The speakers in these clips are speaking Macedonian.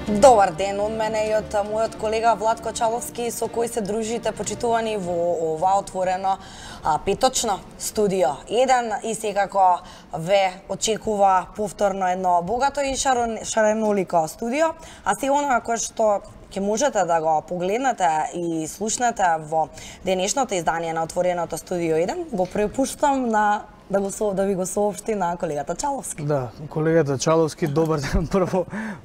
Добар ден од мене и од мојот колега Владко Чаловски, со кој се дружите, почитувани, во ова отворено петочно студио 1 и секако ве очекува повторно едно богато и шаренолико студио, а се она кое што ќе можете да го погледнете и слушнете во денешното издание на отвореното студио 1, го препуштам на да ви го соопшти на колегата Чаловски. Да, колегата Чаловски, добар ден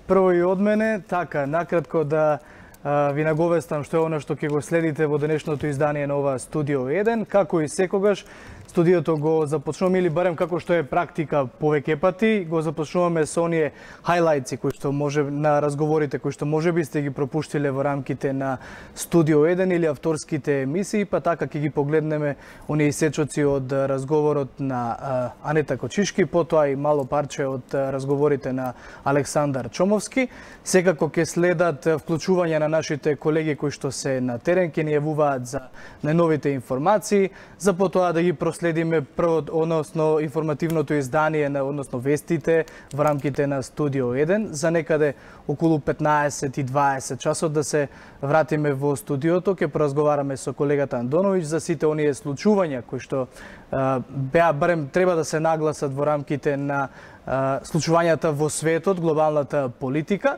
прво и од мене. Така, накратко да ви наговестам што е она што ќе го следите во денешното издание на ова Студио 1. Како и секогаш, студиото го започнуваме, или барем како што е практика повеќе пати, го започнуваме со оние хайлайтси кои што може на разговорите кои што можеби сте ги пропуштиле во рамките на Студио 1 или авторските емисии, па така ќе ги погледнеме оние исечоци од разговорот на Анета Кочишки, потоа и мало парче од разговорите на Александар Чомовски. Секако ќе следат вклучување на нашите колеги кои што се на терен, ќе ни јавуваат за најновите информации, за потоа да ги проследиме прво, односно информативното издание, односно вестите во рамките на Студио 1, за некаде околу 15 и 20 часот да се вратиме во студиото, ќе поразговараме со колегата Андоновиќ за сите оние случувања кои што барем треба да се нагласат во рамките на случувањата во светот, глобалната политика.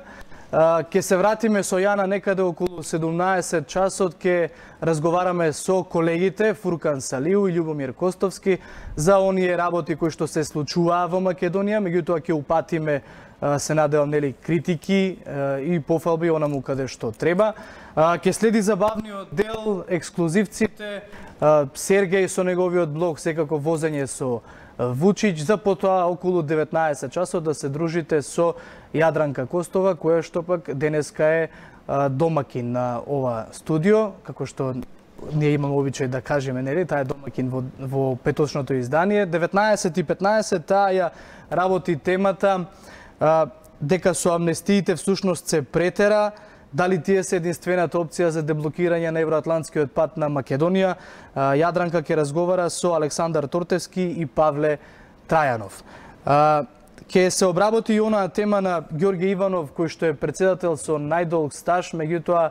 Ќе се вратиме со Јана некаде околу 17 часот, ќе разговараме со колегите Фуркан Салиу и Љубомир Костовски за оние работи кои што се случуваа во Македонија, меѓутоа ќе упатиме, се надевам, нели, критики и пофалби онаму каде што треба. Ќе следи забавниот дел, ексклузивците, Сергеј со неговиот блог, секако возење со Вучич, за потоа околу 19 часот да се дружите со Јадранка Костова, која што пак денеска е домакин на ова студио, како што ние имаме обичај да кажеме, нели, таа е домакин во петочното издание. 19:15 таа ја работи темата дека со амнестиите всушност се претера, дали тие се единствената опција за деблокирање на евроатлантскиот пат на Македонија. Јадранка ќе разговара со Александар Тортевски и Павле Трајанов. Ќе се обработи и онаа тема на Ѓорѓе Иванов, кој што е председател со најдолг стаж, меѓутоа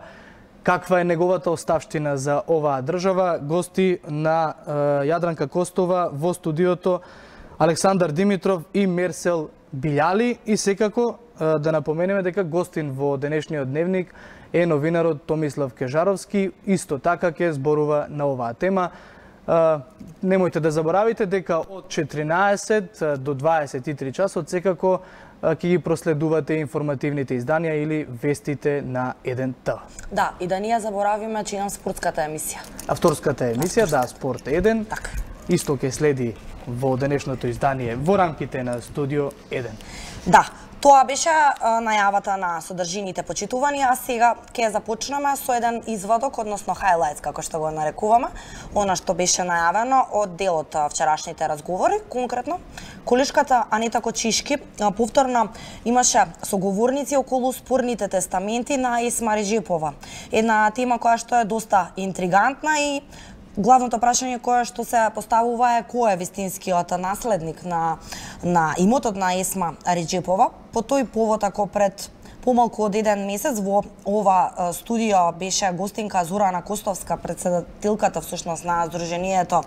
каква е неговата оставштина за оваа држава. Гости на Јадранка Костова во студиото Александар Димитров и Мерсел Билјали, и секако да напоменеме дека гостин во денешниот дневник е новинарот Томислав Кежаровски, исто така ќе зборува на оваа тема. Немојте да заборавите дека од 14 до 23 часот секако ќе ги проследувате информативните изданија или вестите на 1Т. Да, и да ние заборавиме, че имам спортската емисија. Авторската емисија, да, Спорт 1. Така. Исто ќе следи во денешното издание во рамките на Студио 1. Да, тоа беше најавата на содржините почитувани, а сега ќе започнеме со еден извадок, односно хайлайтс, како што го нарекуваме, она што беше најавено од делот вчерашните разговори. Конкретно, колешката Анета Кочишки повторно имаше соговорници околу спорните тестаменти на Есма Реджепова. Една тема која што е доста интригантна и главното прашање кое што се поставува е кој е вистинскиот наследник на имотот на Есма Реджепова. По тој повод, ако пред помалку од еден месец во ова студио беше гостинка Зорана Костовска, председателката всушност на Сдруженијето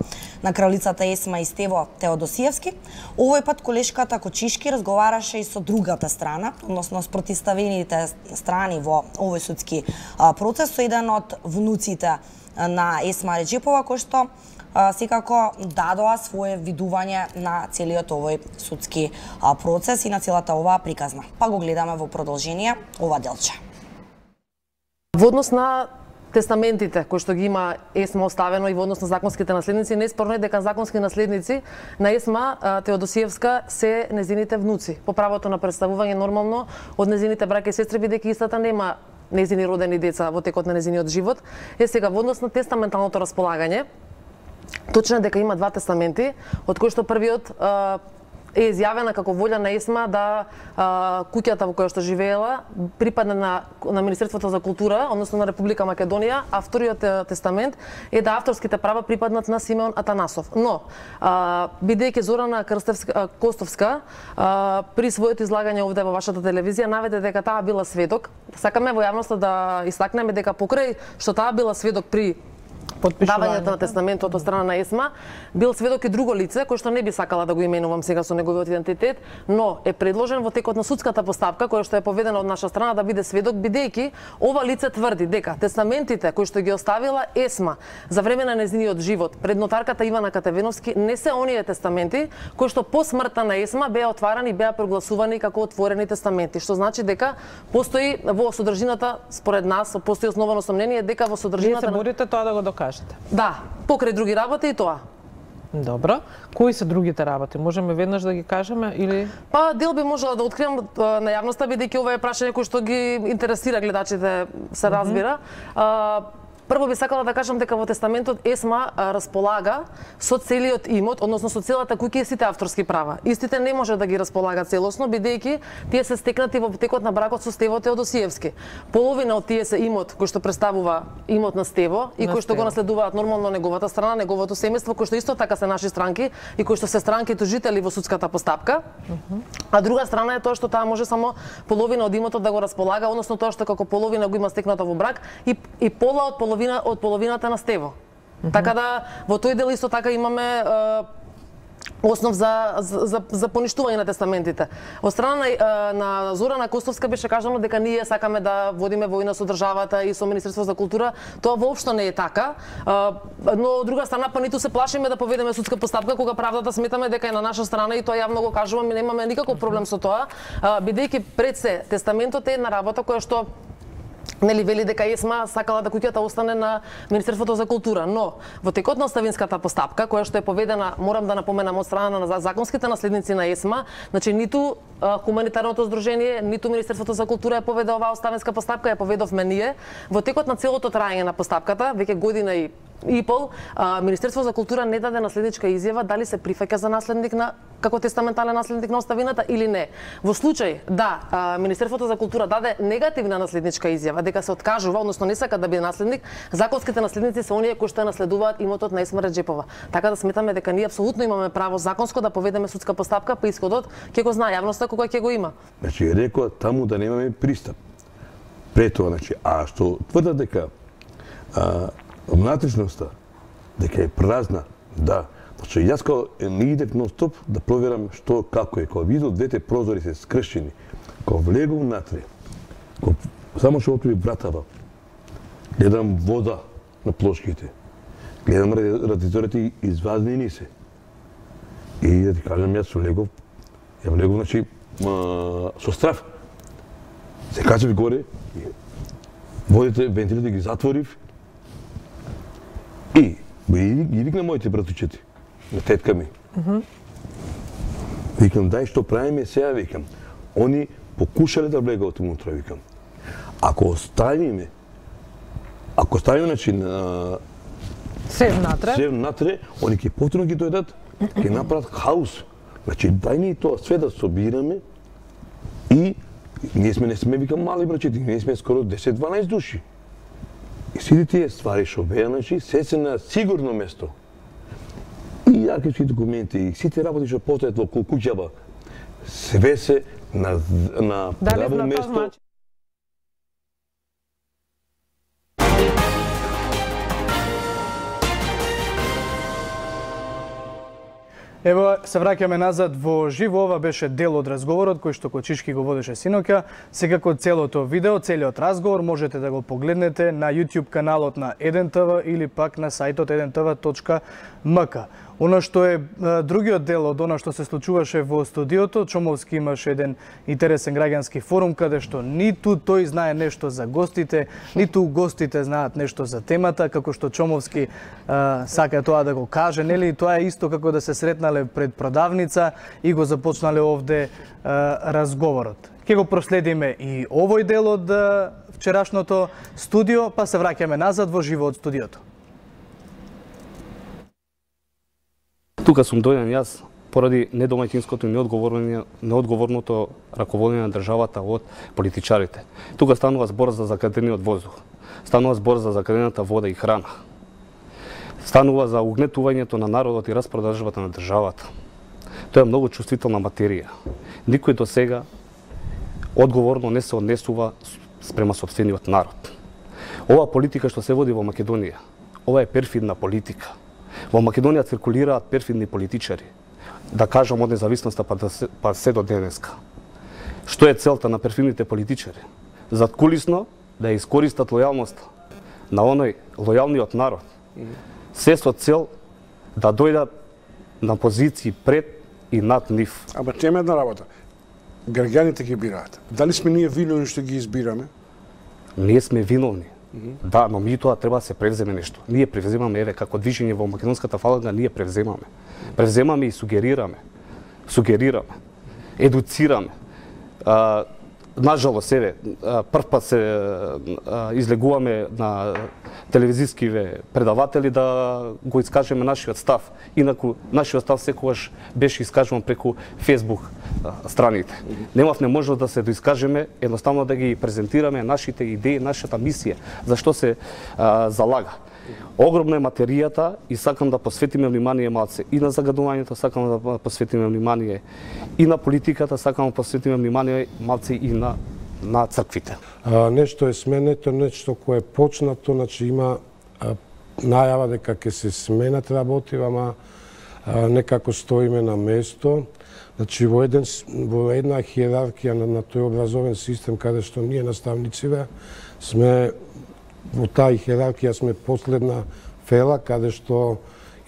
на кралицата Есма и Стево Теодосиевски, овој пат колешката Кочишки разговараше и со другата страна, односно с противставените страни во овој судски процес, со еден од внуците на Есма Реджепова, кој што секако дадоа свое видување на целиот овој судски процес и на целата оваа приказна. Па го гледаме во продолжение ова делче. Во однос на тестаментите кои што ги има Есма оставено и во однос на законските наследници, неспорно е дека законски наследници на Есма Теодосиевска се незините внуци. По правото на представување нормално од незините браќа и сестри, бидејќи истата нема незини родени деца во текот на незиниот живот. Сега во однос на тестаменталното располагање, точно дека има два тестаменти, од кои што првиот е изјавена како волја на ЕСМА да куќата во која што живеела припадне на Министерството за култура, односно на Република Македонија, а вториот тестамент е да авторските права припаднат на Симеон Атанасов. Но бидејќи Зорана Костовска при своето излагање овде во вашата телевизија наведе дека таа била сведок, сакаме во јавноста да истакнеме дека покрај што таа била сведок при давањето на тестаментот од страна на ЕСМА, бил сведок и друго лице кој што не би сакала да го именувам сега со неговиот идентитет, но е предложен во текот на судската постапка која што е поведена од наша страна да биде сведок, бидејќи ова лице тврди дека тестаментите кои што ги оставила ЕСМА за време на нејзиниот живот пред нотарката Ивана Катевиновски не се оние тестаменти кои што по смртта на ЕСМА беа отварани и беа прогласувани како отворени тестаменти, што значи дека постои во содржината, според нас, постои основано сомнение дека во содржината Вие се борите тоа да го докажете. Да, покрај други работи и тоа. Добро. Кои се другите работи? Можеме веднаш да ги кажеме или Па дел би можела да откриам на јавноста, бидејќи ова е прашање кој што ги интересира гледачите, се разбира. Прво би сакала да кажам дека во тестаментот ЕСМА располага со целиот имот, односно со целата куќа и сите авторски права. Истите не може да ги располага целосно, бидејќи тие се стекнати во текот на бракот со Стево Теодосиевски. Половина од тие се имот кој што представува имот на Стево и кој што го наследуваат нормално неговата страна, неговото семејство, кој што исто така се наши странки и кои што се странки тужители во судската постапка. А друга страна е тоа што таа може само половина од имотот да го располага, односно тоа што како половина го има стекнато во брак и пола од половината на Стево. Така да во тој дел исто така имаме основ за поништување на тестаментите. Од страна на Зорана Костовска беше кажано дека ние сакаме да водиме војна со државата и со Министерство за култура. Тоа воопшто не е така. Но од друга страна па ниту се плашиме да поведеме судска постапка кога правдата сметаме дека е на наша страна и тоа јавно го кажуваме, немаме никаков проблем со тоа, бидејќи пред се тестаментот е една работа која што нели вели дека ЕСМА сакала да куќата остане на Министерството за култура, но во текот на оставинската постапка која што е поведена, морам да напоменам, од страна на законските наследници на ЕСМА, значи ниту хуманитарното здружение, ниту Министерството за култура ја поведе оваа оставинска постапка, ја поведовме ние. Во текот на целото траење на постапката, веќе година и пол, Министерство за култура не даде наследничка изјава дали се прифаќа за наследник на како тестаментален наследник на оставината или не. Во случај да Министерството за култура даде негативна наследничка изјава дека се откажува, односно не сака да биде наследник, законските наследници се оние кои што наследуваат имотот на Есма Реджепова. Така да сметаме дека ние апсолутно имаме право законско да поведеме судска постапка, па исходот ќе го знае јавноста кога ќе го има. Значи рекоа таму да немаме пристап. Пред тоа, значи, а што тврдат дека внатрешноста дека е празна, да. Значи јас кога не идев нон-стоп да проверам што како е, кога видов двете прозори се скршени, кога влегов натре, само што отвори вратава, гледам вода на плошките, гледам радиаторите извазнени се. И да ти кажам, јас влегов, значи, со страв. Се качев горе, водите, вентилите ги затворив и ги викнам моите братучети, на тетка ми. Викам, дај, што правиме сега, викам. Они покушале да влегаат унутра, викам. Ако оставиме, значи, се внатре, они ќе повторно ги дојдат, ќе направат хаос. Значи, дај ни тоа све да собираме и не сме, викам, мали брачети, ние сме скоро 10-12 души. И сите тие ствари што беа, значи, се на сигурно место. И архивски документи, и сите работи што постојат во куќава, све се на право место. Ево, се враќаме назад во живо, ова беше дел од разговорот кој што Кочишки го водеше синоќа. Секако целото видео, целиот разговор можете да го погледнете на YouTube каналот на 1TV или пак на сајтот 1tv.mk. Оно што е другиот дел од она што се случуваше во студиото, Чомовски имаше еден интересен граѓански форум каде што ниту тој знае нешто за гостите, ниту гостите знаат нешто за темата, како што Чомовски сака тоа да го каже, нели? Тоа е исто како да се сретнале пред продавница и го започнале овде разговорот. Ќе го проследиме и овој дел од вчерашното студио, па се враќаме назад во живо од студиото. Тука сум дојден јас поради недомаќинското и неодговорното раководење на државата од политичарите. Тука станува збор за закадениот воздух, станува збор за закадената вода и храна, станува за угнетувањето на народот и распродажбата на државата. Тоа е многу чувствителна материја. Никој до сега одговорно не се однесува спрема сопствениот народ. Ова политика што се води во Македонија, ова е перфидна политика. Во Македонија циркулираат перфидни политичари. Да кажам од независноста па се до денеска. Што е целта на перфидните политичари? Задкулисно да ја искористат лојалноста на оној лојалниот народ. Се со цел да дојдат на позиции пред и над нив. Ама тема една работа. Граѓаните ги бираат. Дали сме ние виновни што ги избираме? Ние сме виновни. Да, но меѓутоа треба да се превземе нешто. Ние превземаме, еве, како движење во македонската фаланга, ние превземаме. Превземаме и сугерираме. Едуцираме. Нажалост, еве, прв пат се излегуваме на телевизискиве предаватели да го искажеме нашиот став. Инаку, нашиот став секогаш беше искажуван преку Facebook страните. Немавме можност да се доискажеме, едноставно да ги презентираме нашите идеи, нашата мисија, зашто се залага. Огромна е материјата и сакам да посветиме внимание малце и на загадувањето, сакам да посветиме внимание и на политиката, сакам да посветиме внимание малце и на црквите. Нешто е сменето, нешто кое е почнато, значи има најава дека ќе се сменат работи, ама некако стоиме на место. Значи во една хиерархија на тој образовен систем каде што ние наставниците сме во таа хиерархија сме последна фела каде што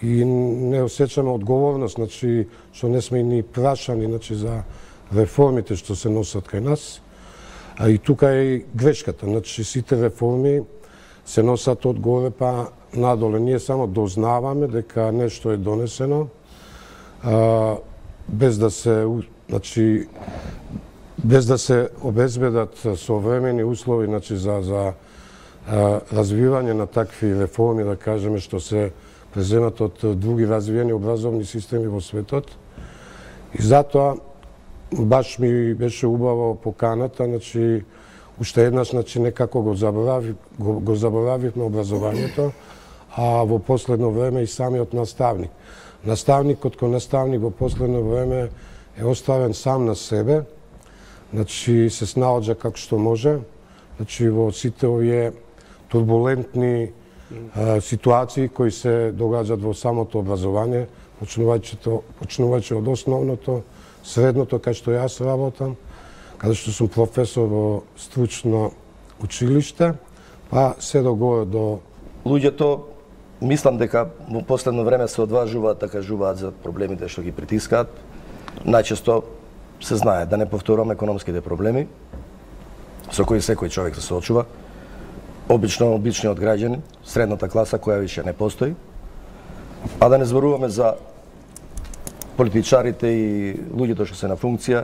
и не осеќаме одговорност, значи што не сме ни прашани, значи за реформите што се носат кај нас. А и тука е грешката, значи сите реформи се носат од горе па надоле. Ние само дознаваме дека нешто е донесено, без да се обезбедат современи услови, значи за развивање на такви реформи, да кажеме, што се преземат од други развиени образовни системи во светот. И затоа баш ми беше убава поканата, значи уште еднаш, значи некако го заборавивме образованието, а во последно време и самиот наставник. Наставникот кој наставник во последно време е оставен сам на себе, значи се снаоѓа како што може, значи во сите овие турбулентни ситуации кои се догаѓаат во самото образование, почнувајќи од основното, средното, кај што јас работам, каде што сум професор во стручно училиште, па се догоре до... Луѓето, мислам дека во последно време се одважуваат да кажуваат за проблемите што ги притискаат. Најчесто се знае, да не повторувам економските проблеми, со кои секој човек се соочува. Обично обичниот граѓанин, средната класа која више не постои. А да не зборуваме за политичарите и луѓето што се на функција,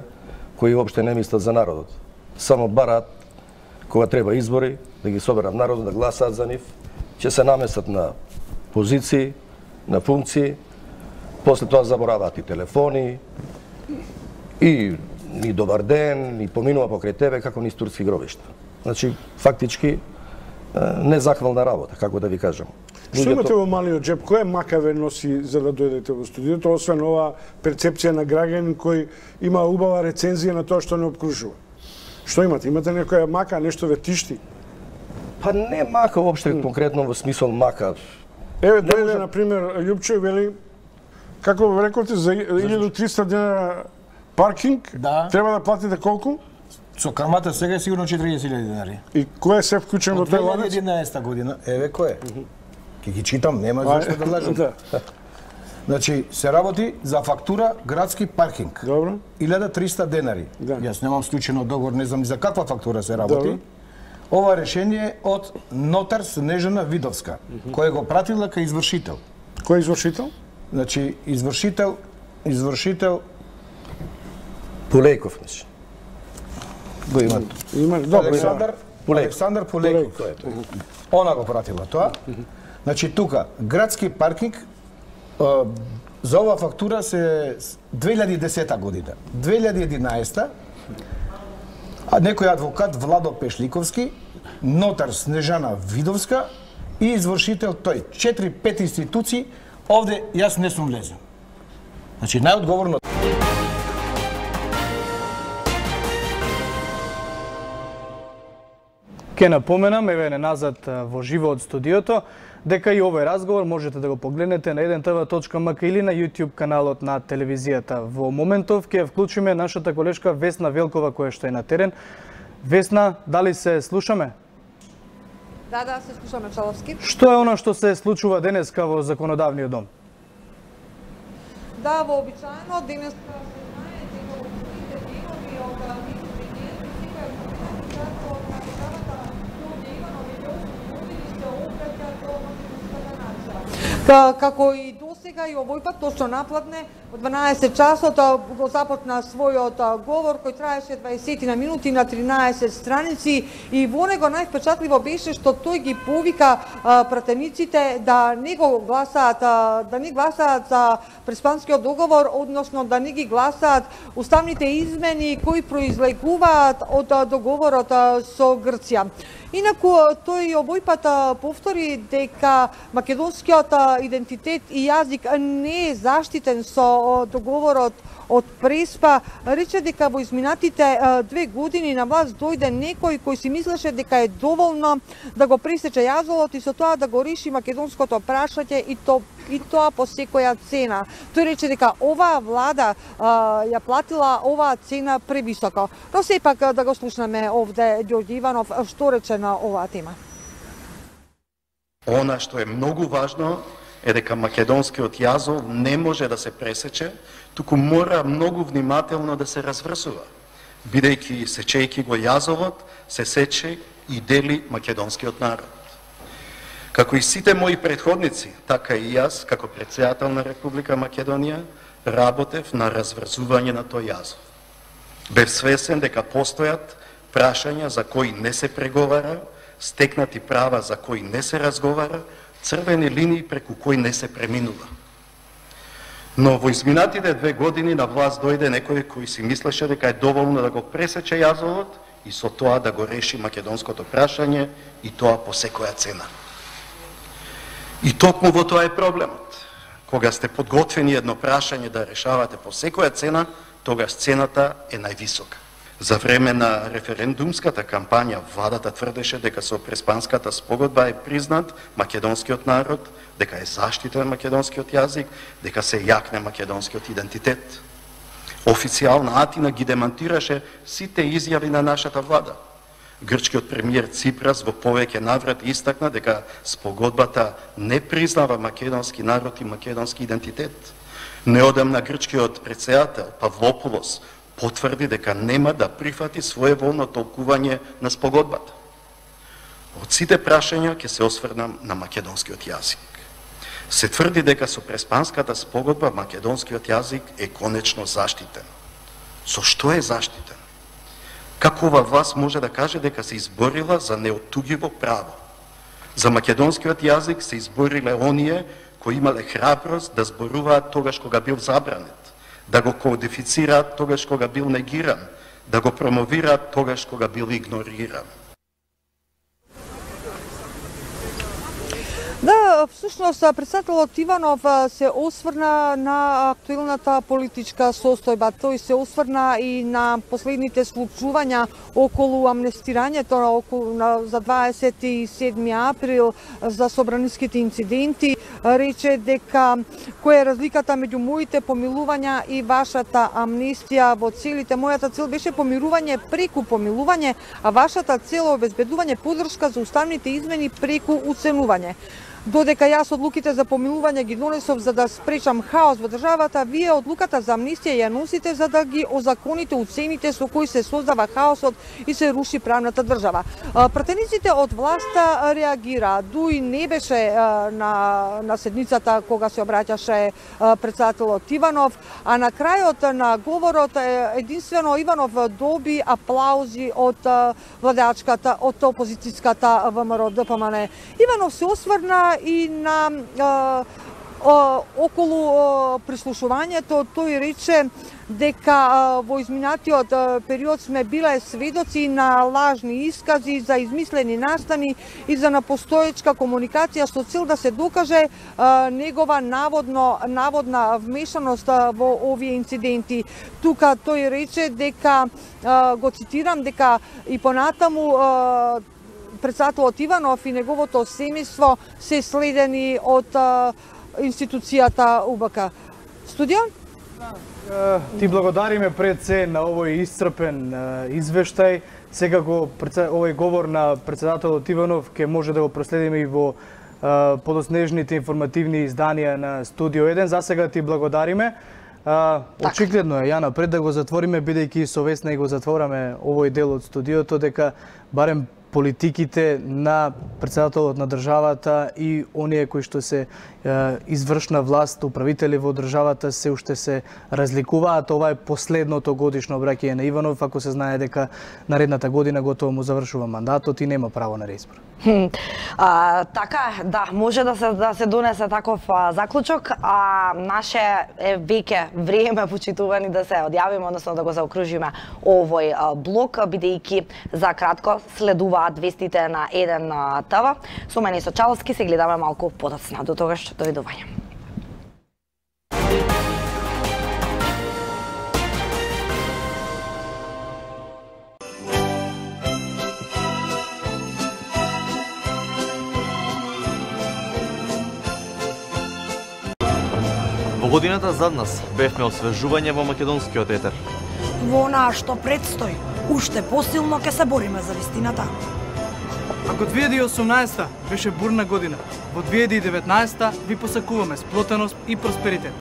кои уопште не мислат за народот. Само бараат кога треба избори, да ги соберат народот, да гласаат за нив, ќе се намесат на позиции, на функции, после тоа забораваат и телефони, и добар ден, и поминува покрај тебе како низ турски гробишта. Значи, фактички, незахвална работа, како да ви кажам. Што имате во малиот джеп? Која мака ве носи за да дојдете во студиото, освен ова перцепција на граѓанин кој има убава рецензија на тоа што не обкружува? Што имате? Имате некоја мака, нешто ве тишти? Па не мака уопште конкретно во смисол мака. Еве дојде на пример Љупчо и вели како рековте за 1300 дена паркинг, треба да платите колку? Со камата сега е сигурно 40.000 денари. И кој се вклучен во тој ланец? 2011 година, еве кој е. Ке ги читам, нема зашто да лажам. Значи, се работи за фактура градски паркинг. Добро. 1300 денари. Јас немам случајно договор, не знам за каква фактура се работи. Ова решение од нотар Снежана Видовска, која го пратила кај извршител. Кој извршител? Значи, извршител Пулејков, мислам. Го имат. Александар Пулејков. Она го пратила тоа. Значи, тука, градски паркинг, за ова фактура се 2010 година. 2011 а некој адвокат Владо Пешликовски, нотар Снежана Видовска и извршител тој. 4-5 институции, овде јас не сум влезен. Значи, најодговорно. Ке напоменам, еве назад во живо од студиото, дека и овој разговор можете да го погледнете на 1tv.mk или на YouTube каналот на телевизијата. Во моментов ќе вклучиме нашата колешка Весна Велкова која што е на терен. Весна, дали се слушаме? Да, се слушаме, Чаловски. Што е она што се случува денеска во Законодавниот дом? Да, вообичаено денеска се знае дека во последните денови од низовинијето дека од държавата луѓе Иванови години се обраќа до македонската нација. Како и досега и овој пат точно напладне во 12 часот го започна својот говор кој траеше 20 на минути на 13 страници и во него највпечатливо беше што тој ги повика пратениците да не го гласаат, да не гласаат за Преспанскиот договор, односно да не ги гласаат уставните измени кои произлегуваат од договорот со Грција. Инаку тој овој пат повтори дека македонскиот идентитет и јазик не е заштитен со договорот од Преспа. Рече дека во изминатите 2 години на власт дојде некој кој си мислеше дека е доволно да го пресече јазолот и со тоа да го реши македонското прашање и тоа по секоја цена. Тој рече дека оваа влада ја платила оваа цена превисоко. Но сепак да го слушнеме овде Ѓорѓе Иванов што рече на оваа тема. Она што е многу важно е дека македонскиот јазол не може да се пресече, туку мора многу внимателно да се разврсува. Бидејќи сечејќи го јазолот, се сече и дели македонскиот народ. Како и сите мои претходници, така и јас, како председател на Република Македонија, работев на разврзување на тој јазов. Бев свесен дека постојат прашања за кои не се преговара, стекнати права за кои не се разговара, црвени линии преку кои не се преминува. Но во изминатите 2 години на власт дојде некој кој си мислеше дека е доволно да го пресече јазовот и со тоа да го реши македонското прашање и тоа по секоја цена. И токму во тоа е проблемот. Кога сте подготвени едно прашање да решавате по секоја цена, тогаш цената е највисока. За време на референдумската кампања владата тврдеше дека со Преспанската спогодба е признат македонскиот народ, дека е заштитен македонскиот јазик, дека се јакне македонскиот идентитет. Официјална Атина ги демантираше сите изјави на нашата влада. Грчкиот премиер Ципрас во повеќе наврати истакна дека спогодбата не признава македонски народ и македонски идентитет. Неодамна грчкиот председател Павлопулос потврди дека нема да прифати своеволно толкување на спогодбата. Од сите прашања ќе се осврнам на македонскиот јазик. Се тврди дека со Преспанската спогодба македонскиот јазик е конечно заштитен. Со што е заштитен? Како ова власт може да каже дека се изборила за неоттугиво право? За македонскиот јазик се избориле оние кои имале храброст да зборуваат тогаш кога бил забранет, да го кодифицираат тогаш кога бил негиран, да го промовираат тогаш кога бил игнориран. Да, всушност председателот Иванов се осврна на актуелната политичка состојба. Тој се осврна и на последните случувања околу амнестирањето за 27 април за собраниските инциденти. Рече дека која е разликата меѓу моите помилувања и вашата амнестија во целите. Мојата цел беше помирување преку помилување, а вашата цел е обезбедување поддршка за уставните измени преку уценување. Додека јас одлуките за помилување ги донесов за да спречам хаос во државата, вие одлуката за амнистија ја носите за да ги озаконите уцените со кои се создава хаосот и се руши правната држава. Пратениците од власта реагира. Дуј не беше на седницата кога се обраќаше председателот Иванов, а на крајот на говорот единствено Иванов доби аплаузи од владеачката, од опозицијската ВМРО ДПМН. Иванов се осврна и на околу прислушувањето тој рече дека во изминатиот период сме биле сведоци на лажни искази за измислени настани и за напостоечка комуникација со цел да се докаже негова наводна вмешаност во овие инциденти. Тука тој рече дека, го цитирам, дека и понатаму председателот Иванов и неговото семејство се следени од институцијата УБК. Студио? Ти благодариме пред се на овој исцрпен извештај. Секако овој говор на председателот Иванов ќе може да го проследиме и во подоснежните информативни изданија на Студио 1. За сега ти благодариме. Очигледно е, Јана, пред да го затвориме, бидејќи совестна и го затвораме овој дел од студиото, дека барем политиките на председателот на државата и оние кои што се извршна власт, управители во државата се уште се разликуваат. Ова е последното годишно обраќање на Иванов, ако се знае дека наредната година готово му завршува мандатот и нема право на реизбор. Така е, да, може да се донесе таков заклучок, а наше е веќе време, почитувани, да се одјавиме, односно да го заокружиме овој блок, бидејќи за кратко следуваат вестите на 1 ТВ. Со мене Сочаловски се гледаме малку подоцна. До тогаш, довидување. Во годината зад нас бевме освежување во македонскиот етер. Во онаа што предстои, уште посилно ќе се бориме за вистината. Ако 2018 беше бурна година, во 2019 ви посакуваме сплотеност и просперитет.